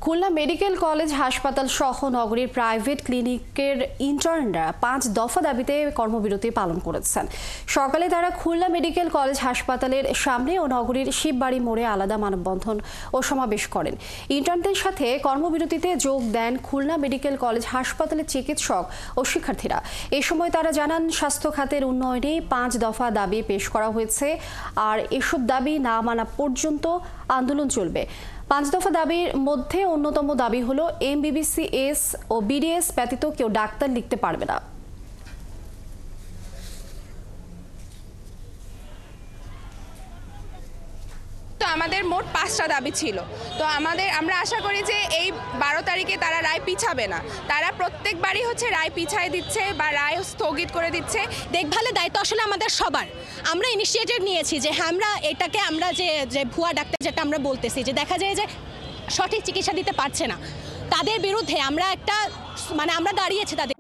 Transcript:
Khulna medical college হাসপাতাল সহ নগরীর প্রাইভেট ক্লিনিকের ইন্টার্নরা 5 দফা দাবিতে কর্মবিরতি পালন করেছেন। সকালে তারা খুলনা মেডিকেল কলেজ হাসপাতালের সামনে ও নগরীর শিববাড়ি মোড়ে আলাদা মানববন্ধন ও সমাবেশ করেন। ইন্টার্নদের সাথে কর্মবিরতিতে যোগ দেন খুলনা মেডিকেল কলেজ হাসপাতালের চিকিৎসক ও শিক্ষার্থীরা। এ সময় তারা জানান, স্বাস্থ্য খাতের উন্নয়নে 5 দফা দাবি পেশ করা হয়েছে, আর এসব দাবি না মানা পর্যন্ত আন্দোলন চলবে। 5 দফা দাবির মধ্যে অন্যতম দাবি হলো এমবিবিএস ও বিডিএস ব্যতীত কেউ ডাক্তার লিখতে পারবে না। তো আমাদের মোট 5টা দাবি ছিল। তো আমরা আশা করি যে এই 12 তারিখে তারা রায় পিছাবে না। তারা প্রত্যেকবারই রায় পিছায় দিচ্ছে বা রায় স্থগিত করে দিচ্ছে। দেখভালের দায়িত্ব আসলে আমাদের সবার। আমরা ইনিশিয়েটিভ নিয়েছি যে আমরা এটাকে যে ভুয়া ডাক্তার যেটা আমরা বলতেছি, যে দেখা যায় যে সঠিক চিকিৎসা দিতে পারছে না, তাদের বিরুদ্ধে আমরা দাঁড়িয়েছি তাদের